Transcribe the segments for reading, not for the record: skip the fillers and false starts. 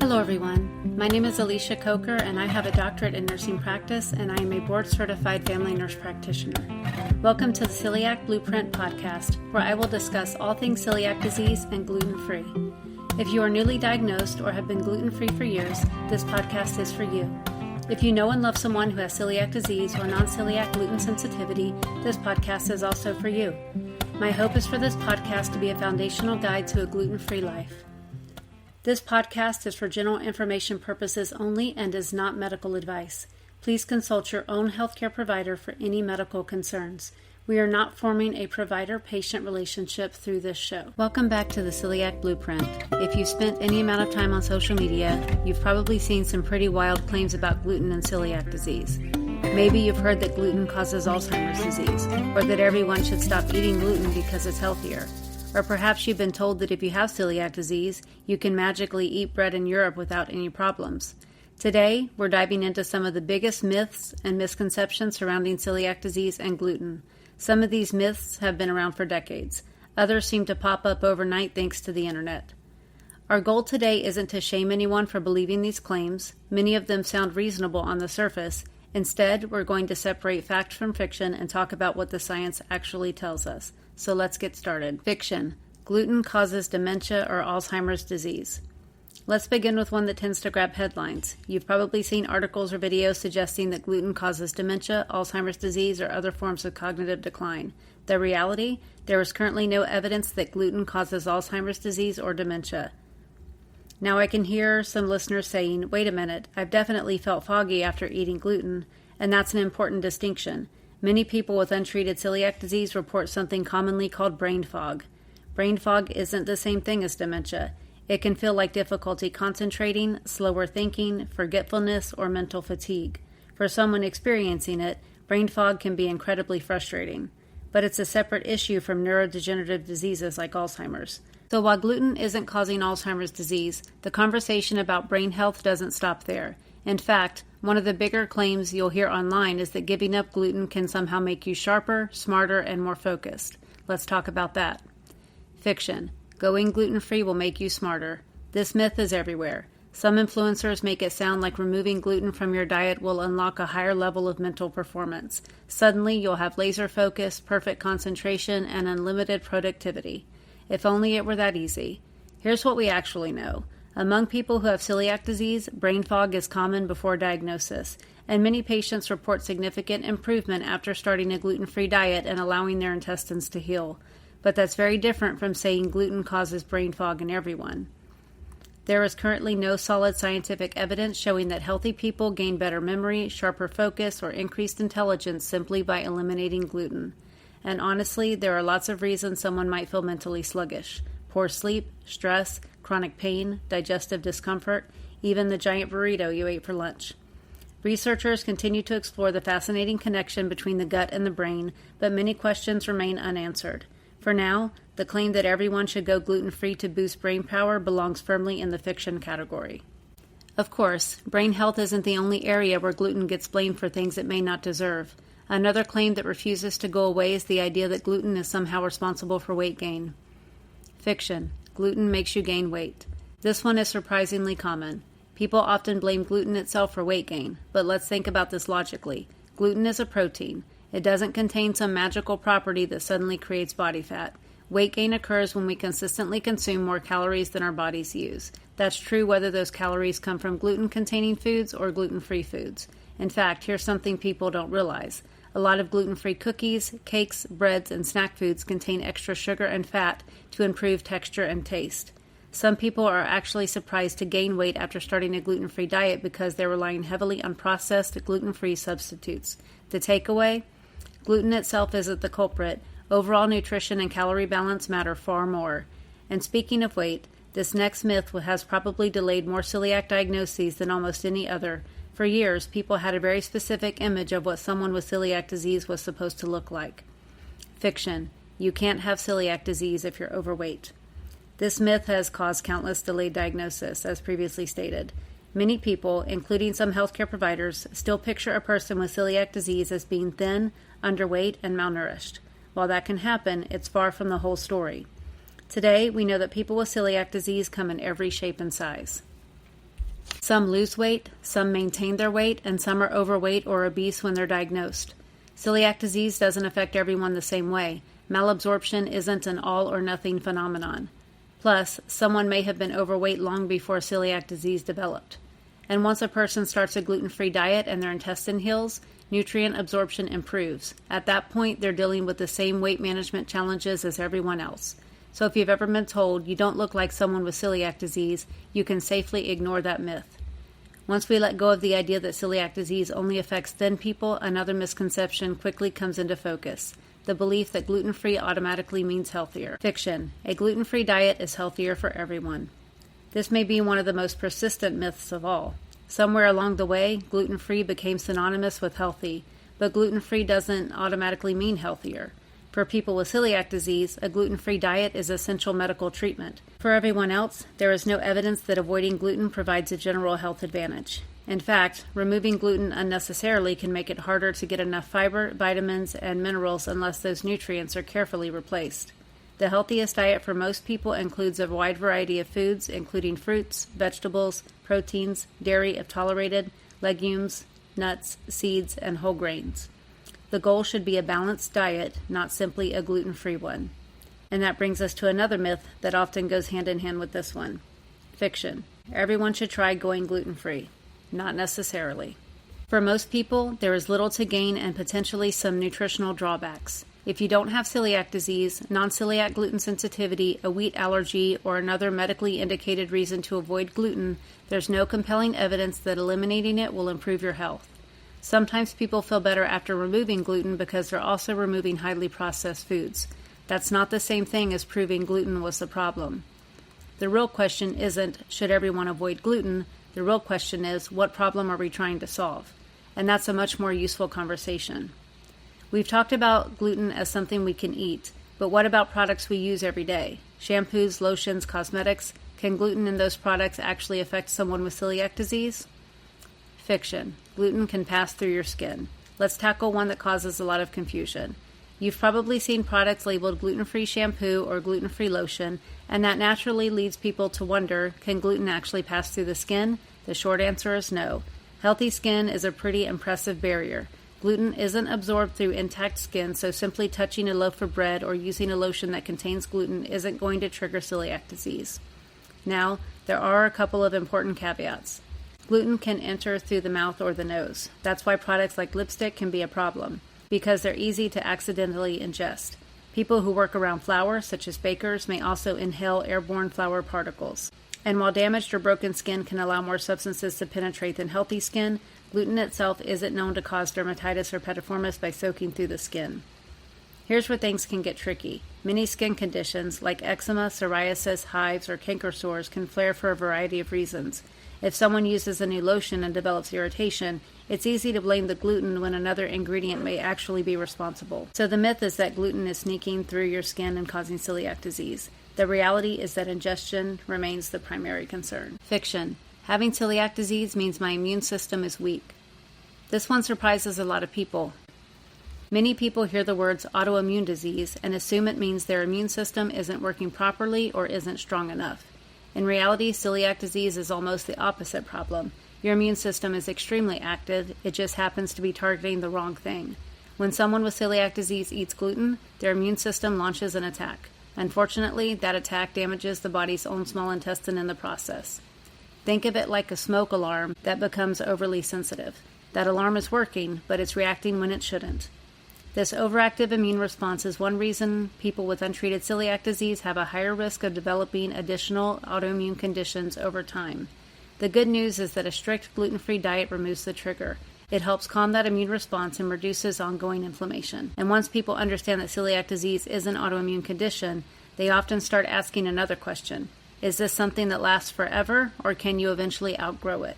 Hello everyone, my name is Alicia Coker and I have a doctorate in nursing practice and I am a board-certified family nurse practitioner. Welcome to the Celiac Blueprint Podcast, where I will discuss all things celiac disease and gluten-free. If you are newly diagnosed or have been gluten-free for years, this podcast is for you. If you know and love someone who has celiac disease or non-celiac gluten sensitivity, this podcast is also for you. My hope is for this podcast to be a foundational guide to a gluten-free life. This podcast is for general information purposes only and is not medical advice. Please consult your own healthcare provider for any medical concerns. We are not forming a provider-patient relationship through this show. Welcome back to the Celiac Blueprint. If you've spent any amount of time on social media, you've probably seen some pretty wild claims about gluten and celiac disease. Maybe you've heard that gluten causes Alzheimer's disease, or that everyone should stop eating gluten because it's healthier. Or perhaps you've been told that if you have celiac disease, you can magically eat bread in Europe without any problems. Today, we're diving into some of the biggest myths and misconceptions surrounding celiac disease and gluten. Some of these myths have been around for decades. Others seem to pop up overnight thanks to the internet. Our goal today isn't to shame anyone for believing these claims. Many of them sound reasonable on the surface. Instead, we're going to separate fact from fiction and talk about what the science actually tells us. So let's get started. Fiction. Gluten causes dementia or Alzheimer's disease. Let's begin with one that tends to grab headlines. You've probably seen articles or videos suggesting that gluten causes dementia, Alzheimer's disease, or other forms of cognitive decline. The reality? There is currently no evidence that gluten causes Alzheimer's disease or dementia. Now I can hear some listeners saying, wait a minute, I've definitely felt foggy after eating gluten, and that's an important distinction. Many people with untreated celiac disease report something commonly called brain fog. Brain fog isn't the same thing as dementia. It can feel like difficulty concentrating, slower thinking, forgetfulness, or mental fatigue. For someone experiencing it, brain fog can be incredibly frustrating. But it's a separate issue from neurodegenerative diseases like Alzheimer's. So while gluten isn't causing Alzheimer's disease, the conversation about brain health doesn't stop there. In fact, one of the bigger claims you'll hear online is that giving up gluten can somehow make you sharper, smarter, and more focused. Let's talk about that. Fiction. Going gluten-free will make you smarter. This myth is everywhere. Some influencers make it sound like removing gluten from your diet will unlock a higher level of mental performance. Suddenly, you'll have laser focus, perfect concentration, and unlimited productivity. If only it were that easy. Here's what we actually know. Among people who have celiac disease, brain fog is common before diagnosis, and many patients report significant improvement after starting a gluten-free diet and allowing their intestines to heal. But that's very different from saying gluten causes brain fog in everyone. There is currently no solid scientific evidence showing that healthy people gain better memory, sharper focus, or increased intelligence simply by eliminating gluten. And honestly, there are lots of reasons someone might feel mentally sluggish. Poor sleep, stress, chronic pain, digestive discomfort, even the giant burrito you ate for lunch. Researchers continue to explore the fascinating connection between the gut and the brain, but many questions remain unanswered. For now, the claim that everyone should go gluten-free to boost brain power belongs firmly in the fiction category. Of course, brain health isn't the only area where gluten gets blamed for things it may not deserve. Another claim that refuses to go away is the idea that gluten is somehow responsible for weight gain. Fiction. Gluten makes you gain weight. This one is surprisingly common. People often blame gluten itself for weight gain, but let's think about this logically. Gluten is a protein. It doesn't contain some magical property that suddenly creates body fat. Weight gain occurs when we consistently consume more calories than our bodies use. That's true whether those calories come from gluten-containing foods or gluten-free foods. In fact, here's something people don't realize. A lot of gluten-free cookies, cakes, breads, and snack foods contain extra sugar and fat to improve texture and taste. Some people are actually surprised to gain weight after starting a gluten-free diet because they're relying heavily on processed gluten-free substitutes. The takeaway? Gluten itself isn't the culprit. Overall nutrition and calorie balance matter far more. And speaking of weight, this next myth has probably delayed more celiac diagnoses than almost any other. For years, people had a very specific image of what someone with celiac disease was supposed to look like. Fiction. You can't have celiac disease if you're overweight. This myth has caused countless delayed diagnosis, as previously stated. Many people, including some healthcare providers, still picture a person with celiac disease as being thin, underweight, and malnourished. While that can happen, it's far from the whole story. Today, we know that people with celiac disease come in every shape and size. Some lose weight, some maintain their weight, and some are overweight or obese when they're diagnosed. Celiac disease doesn't affect everyone the same way. Malabsorption isn't an all-or-nothing phenomenon. Plus, someone may have been overweight long before celiac disease developed. And once a person starts a gluten-free diet and their intestine heals, nutrient absorption improves. At that point, they're dealing with the same weight management challenges as everyone else. So if you've ever been told you don't look like someone with celiac disease, you can safely ignore that myth. Once we let go of the idea that celiac disease only affects thin people, another misconception quickly comes into focus: the belief that gluten-free automatically means healthier. Fiction. A gluten-free diet is healthier for everyone. This may be one of the most persistent myths of all. Somewhere along the way, gluten-free became synonymous with healthy, but gluten-free doesn't automatically mean healthier. For people with celiac disease, a gluten-free diet is essential medical treatment. For everyone else, there is no evidence that avoiding gluten provides a general health advantage. In fact, removing gluten unnecessarily can make it harder to get enough fiber, vitamins, and minerals unless those nutrients are carefully replaced. The healthiest diet for most people includes a wide variety of foods, including fruits, vegetables, proteins, dairy if tolerated, legumes, nuts, seeds, and whole grains. The goal should be a balanced diet, not simply a gluten-free one. And that brings us to another myth that often goes hand in hand with this one. Fiction. Everyone should try going gluten-free. Not necessarily. For most people, there is little to gain and potentially some nutritional drawbacks. If you don't have celiac disease, non-celiac gluten sensitivity, a wheat allergy, or another medically indicated reason to avoid gluten, there's no compelling evidence that eliminating it will improve your health. Sometimes people feel better after removing gluten because they're also removing highly processed foods. That's not the same thing as proving gluten was the problem. The real question isn't, should everyone avoid gluten? The real question is, what problem are we trying to solve? And that's a much more useful conversation. We've talked about gluten as something we can eat, but what about products we use every day? Shampoos, lotions, cosmetics? Can gluten in those products actually affect someone with celiac disease? Fiction. Gluten can pass through your skin. Let's tackle one that causes a lot of confusion. You've probably seen products labeled gluten-free shampoo or gluten-free lotion, and that naturally leads people to wonder, can gluten actually pass through the skin? The short answer is no. Healthy skin is a pretty impressive barrier. Gluten isn't absorbed through intact skin, so simply touching a loaf of bread or using a lotion that contains gluten isn't going to trigger celiac disease. Now, there are a couple of important caveats. Gluten can enter through the mouth or the nose. That's why products like lipstick can be a problem, because they're easy to accidentally ingest. People who work around flour, such as bakers, may also inhale airborne flour particles. And while damaged or broken skin can allow more substances to penetrate than healthy skin, gluten itself isn't known to cause dermatitis or pediformis by soaking through the skin. Here's where things can get tricky. Many skin conditions, like eczema, psoriasis, hives, or canker sores, can flare for a variety of reasons. If someone uses a new lotion and develops irritation, it's easy to blame the gluten when another ingredient may actually be responsible. So the myth is that gluten is sneaking through your skin and causing celiac disease. The reality is that ingestion remains the primary concern. Fiction. Having celiac disease means my immune system is weak. This one surprises a lot of people. Many people hear the words autoimmune disease and assume it means their immune system isn't working properly or isn't strong enough. In reality, celiac disease is almost the opposite problem. Your immune system is extremely active, it just happens to be targeting the wrong thing. When someone with celiac disease eats gluten, their immune system launches an attack. Unfortunately, that attack damages the body's own small intestine in the process. Think of it like a smoke alarm that becomes overly sensitive. That alarm is working, but it's reacting when it shouldn't. This overactive immune response is one reason people with untreated celiac disease have a higher risk of developing additional autoimmune conditions over time. The good news is that a strict gluten-free diet removes the trigger. It helps calm that immune response and reduces ongoing inflammation. And once people understand that celiac disease is an autoimmune condition, they often start asking another question. Is this something that lasts forever, or can you eventually outgrow it?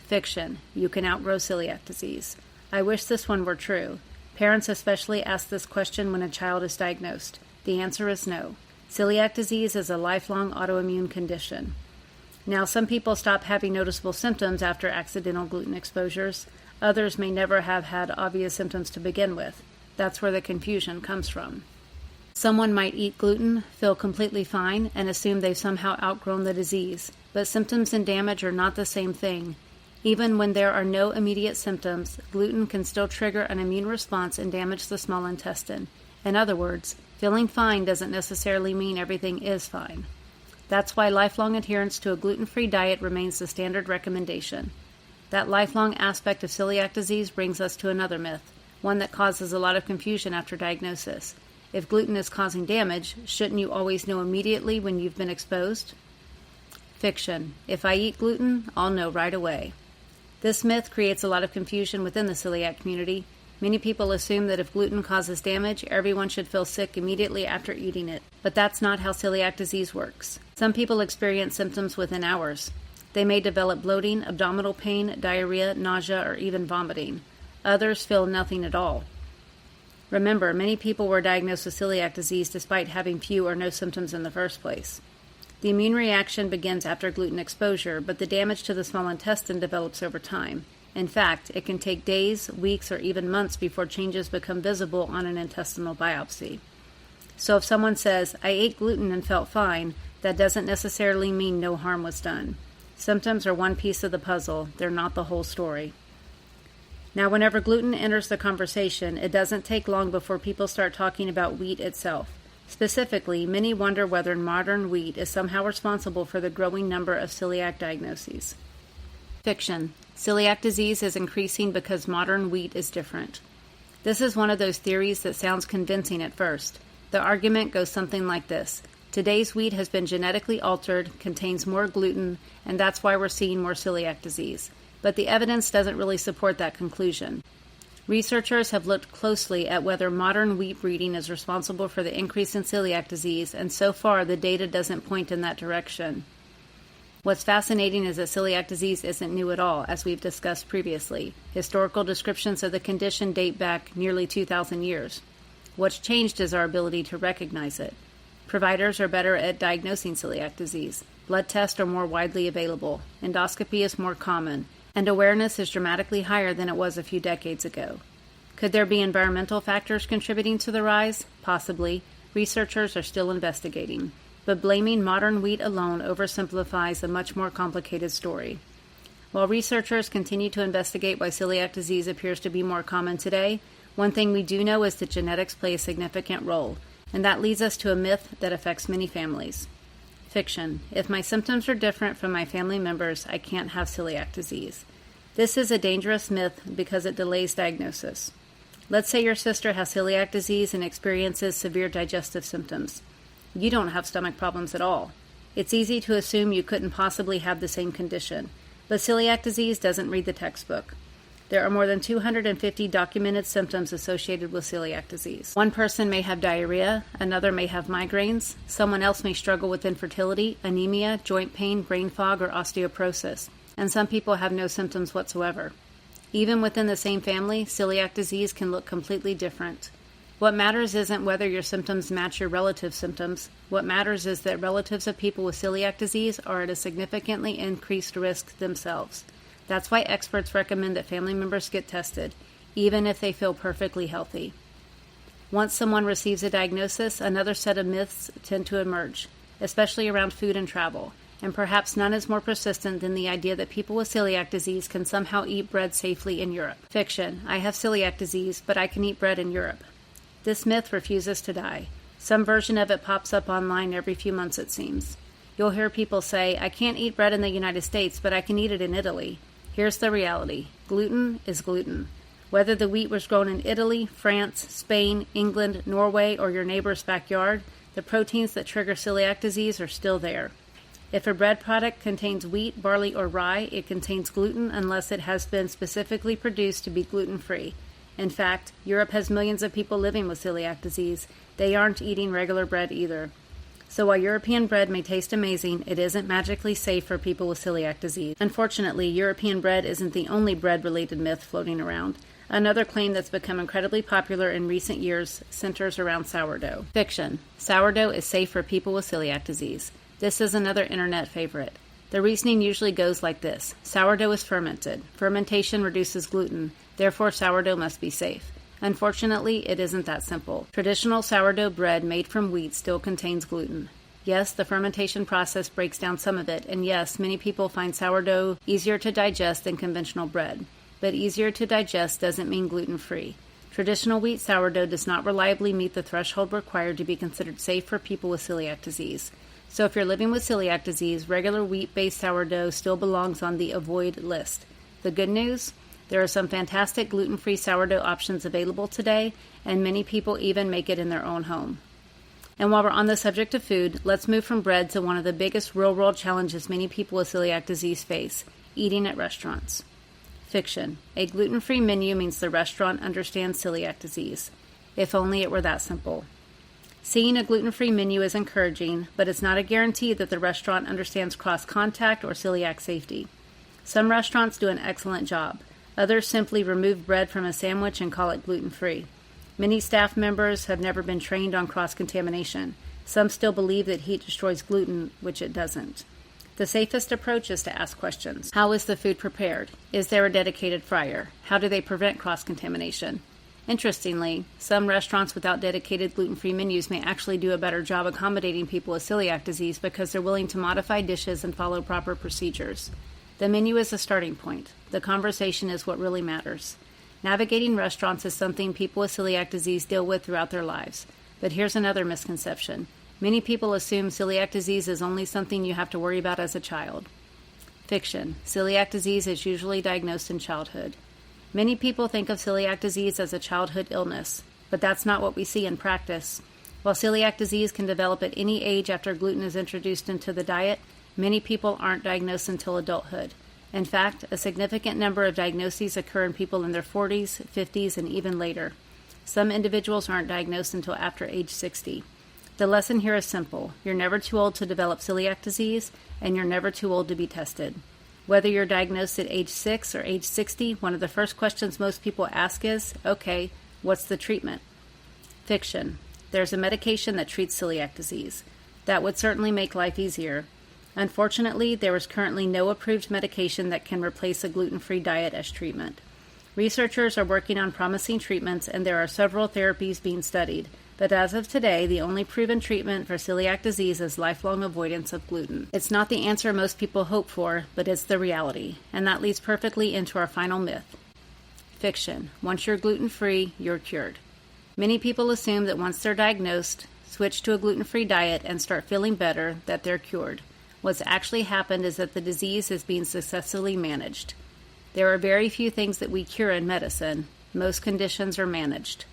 Fiction. You can outgrow celiac disease. I wish this one were true. Parents especially ask this question when a child is diagnosed. The answer is no. Celiac disease is a lifelong autoimmune condition. Now, some people stop having noticeable symptoms after accidental gluten exposures. Others may never have had obvious symptoms to begin with. That's where the confusion comes from. Someone might eat gluten, feel completely fine, and assume they've somehow outgrown the disease. But symptoms and damage are not the same thing. Even when there are no immediate symptoms, gluten can still trigger an immune response and damage the small intestine. In other words, feeling fine doesn't necessarily mean everything is fine. That's why lifelong adherence to a gluten-free diet remains the standard recommendation. That lifelong aspect of celiac disease brings us to another myth, one that causes a lot of confusion after diagnosis. If gluten is causing damage, shouldn't you always know immediately when you've been exposed? Fiction. If I eat gluten, I'll know right away. This myth creates a lot of confusion within the celiac community. Many people assume that if gluten causes damage, everyone should feel sick immediately after eating it. But that's not how celiac disease works. Some people experience symptoms within hours. They may develop bloating, abdominal pain, diarrhea, nausea, or even vomiting. Others feel nothing at all. Remember, many people were diagnosed with celiac disease despite having few or no symptoms in the first place. The immune reaction begins after gluten exposure, but the damage to the small intestine develops over time. In fact, it can take days, weeks, or even months before changes become visible on an intestinal biopsy. So if someone says, I ate gluten and felt fine, that doesn't necessarily mean no harm was done. Symptoms are one piece of the puzzle, they're not the whole story. Now, whenever gluten enters the conversation, it doesn't take long before people start talking about wheat itself. Specifically, many wonder whether modern wheat is somehow responsible for the growing number of celiac diagnoses. Fiction. Celiac disease is increasing because modern wheat is different. This is one of those theories that sounds convincing at first. The argument goes something like this. Today's wheat has been genetically altered, contains more gluten, and that's why we're seeing more celiac disease. But the evidence doesn't really support that conclusion. Researchers have looked closely at whether modern wheat breeding is responsible for the increase in celiac disease, and so far the data doesn't point in that direction. What's fascinating is that celiac disease isn't new at all, as we've discussed previously. Historical descriptions of the condition date back nearly 2,000 years. What's changed is our ability to recognize it. Providers are better at diagnosing celiac disease. Blood tests are more widely available. Endoscopy is more common. And awareness is dramatically higher than it was a few decades ago. Could there be environmental factors contributing to the rise? Possibly. Researchers are still investigating. But blaming modern wheat alone oversimplifies a much more complicated story. While researchers continue to investigate why celiac disease appears to be more common today, one thing we do know is that genetics play a significant role, and that leads us to a myth that affects many families. Fiction. If my symptoms are different from my family members, I can't have celiac disease. This is a dangerous myth because it delays diagnosis. Let's say your sister has celiac disease and experiences severe digestive symptoms. You don't have stomach problems at all. It's easy to assume you couldn't possibly have the same condition, but celiac disease doesn't read the textbook. There are more than 250 documented symptoms associated with celiac disease. One person may have diarrhea, another may have migraines, someone else may struggle with infertility, anemia, joint pain, brain fog, or osteoporosis, and some people have no symptoms whatsoever. Even within the same family, celiac disease can look completely different. What matters isn't whether your symptoms match your relatives' symptoms. What matters is that relatives of people with celiac disease are at a significantly increased risk themselves. That's why experts recommend that family members get tested, even if they feel perfectly healthy. Once someone receives a diagnosis, another set of myths tend to emerge, especially around food and travel, and perhaps none is more persistent than the idea that people with celiac disease can somehow eat bread safely in Europe. Fiction. I have celiac disease, but I can eat bread in Europe. This myth refuses to die. Some version of it pops up online every few months, it seems. You'll hear people say, I can't eat bread in the United States, but I can eat it in Italy. Here's the reality. Gluten is gluten. Whether the wheat was grown in Italy, France, Spain, England, Norway, or your neighbor's backyard, the proteins that trigger celiac disease are still there. If a bread product contains wheat, barley, or rye, it contains gluten unless it has been specifically produced to be gluten-free. In fact, Europe has millions of people living with celiac disease. They aren't eating regular bread either. So while European bread may taste amazing, it isn't magically safe for people with celiac disease. Unfortunately, European bread isn't the only bread-related myth floating around. Another claim that's become incredibly popular in recent years centers around sourdough. Fiction. Sourdough is safe for people with celiac disease. This is another internet favorite. The reasoning usually goes like this. Sourdough is fermented. Fermentation reduces gluten. Therefore, sourdough must be safe. Unfortunately, it isn't that simple. Traditional sourdough bread made from wheat still contains gluten. Yes, the fermentation process breaks down some of it, and yes, many people find sourdough easier to digest than conventional bread. But easier to digest doesn't mean gluten-free. Traditional wheat sourdough does not reliably meet the threshold required to be considered safe for people with celiac disease. So if you're living with celiac disease, regular wheat-based sourdough still belongs on the avoid list. The good news? There are some fantastic gluten-free sourdough options available today, and many people even make it in their own home. And while we're on the subject of food, let's move from bread to one of the biggest real-world challenges many people with celiac disease face, eating at restaurants. Fiction. A gluten-free menu means the restaurant understands celiac disease. If only it were that simple. Seeing a gluten-free menu is encouraging, but it's not a guarantee that the restaurant understands cross-contact or celiac safety. Some restaurants do an excellent job. Others simply remove bread from a sandwich and call it gluten-free. Many staff members have never been trained on cross-contamination. Some still believe that heat destroys gluten, which it doesn't. The safest approach is to ask questions. How is the food prepared? Is there a dedicated fryer? How do they prevent cross-contamination? Interestingly, some restaurants without dedicated gluten-free menus may actually do a better job accommodating people with celiac disease because they're willing to modify dishes and follow proper procedures. The menu is a starting point. The conversation is what really matters. Navigating restaurants is something people with celiac disease deal with throughout their lives. But here's another misconception. Many people assume celiac disease is only something you have to worry about as a child. Fiction. Celiac disease is usually diagnosed in childhood. Many people think of celiac disease as a childhood illness, but that's not what we see in practice. While celiac disease can develop at any age after gluten is introduced into the diet, many people aren't diagnosed until adulthood. In fact, a significant number of diagnoses occur in people in their 40s, 50s, and even later. Some individuals aren't diagnosed until after age 60. The lesson here is simple. You're never too old to develop celiac disease, and you're never too old to be tested. Whether you're diagnosed at age 6 or age 60, one of the first questions most people ask is, okay, what's the treatment? Fiction. There's a medication that treats celiac disease. That would certainly make life easier. Unfortunately, there is currently no approved medication that can replace a gluten-free diet as treatment. Researchers are working on promising treatments, and there are several therapies being studied. But as of today, the only proven treatment for celiac disease is lifelong avoidance of gluten. It's not the answer most people hope for, but it's the reality. And that leads perfectly into our final myth. Fiction. Once you're gluten-free, you're cured. Many people assume that once they're diagnosed, switch to a gluten-free diet, and start feeling better, that they're cured. What's actually happened is that the disease is being successfully managed. There are very few things that we cure in medicine. Most conditions are managed.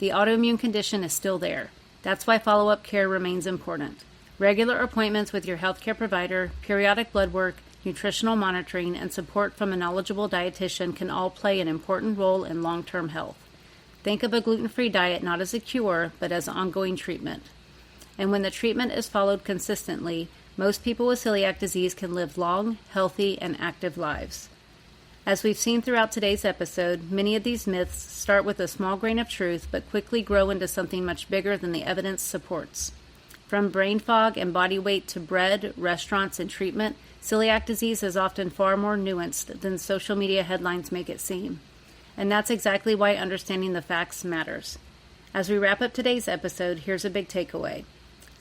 The autoimmune condition is still there. That's why follow-up care remains important. Regular appointments with your healthcare provider, periodic blood work, nutritional monitoring, and support from a knowledgeable dietitian can all play an important role in long-term health. Think of a gluten-free diet not as a cure, but as ongoing treatment. And when the treatment is followed consistently, most people with celiac disease can live long, healthy, and active lives. As we've seen throughout today's episode, many of these myths start with a small grain of truth but quickly grow into something much bigger than the evidence supports. From brain fog and body weight to bread, restaurants, and treatment, celiac disease is often far more nuanced than social media headlines make it seem. And that's exactly why understanding the facts matters. As we wrap up today's episode, here's a big takeaway.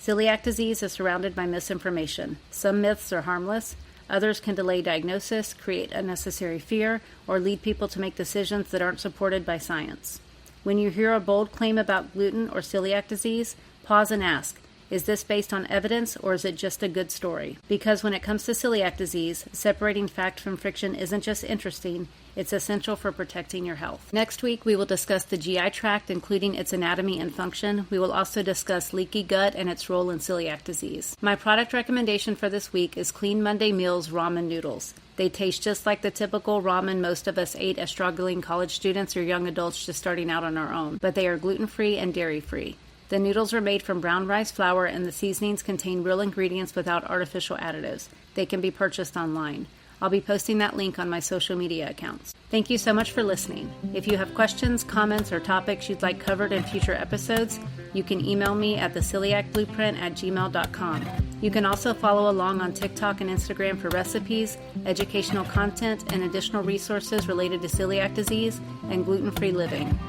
Celiac disease is surrounded by misinformation. Some myths are harmless. Others can delay diagnosis, create unnecessary fear, or lead people to make decisions that aren't supported by science. When you hear a bold claim about gluten or celiac disease, pause and ask, is this based on evidence or is it just a good story? Because when it comes to celiac disease, separating fact from fiction isn't just interesting, it's essential for protecting your health. Next week, we will discuss the GI tract, including its anatomy and function. We will also discuss leaky gut and its role in celiac disease. My product recommendation for this week is Clean Monday Meals ramen noodles. They taste just like the typical ramen most of us ate as struggling college students or young adults just starting out on our own, but they are gluten-free and dairy-free. The noodles are made from brown rice flour, and the seasonings contain real ingredients without artificial additives. They can be purchased online. I'll be posting that link on my social media accounts. Thank you so much for listening. If you have questions, comments, or topics you'd like covered in future episodes, you can email me at theceliacblueprint@gmail.com. You can also follow along on TikTok and Instagram for recipes, educational content, and additional resources related to celiac disease and gluten-free living.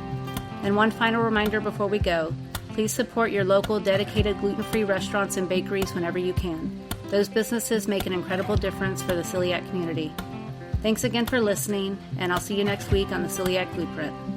And one final reminder before we go, please support your local dedicated gluten-free restaurants and bakeries whenever you can. Those businesses make an incredible difference for the celiac community. Thanks again for listening, and I'll see you next week on the Celiac Blueprint.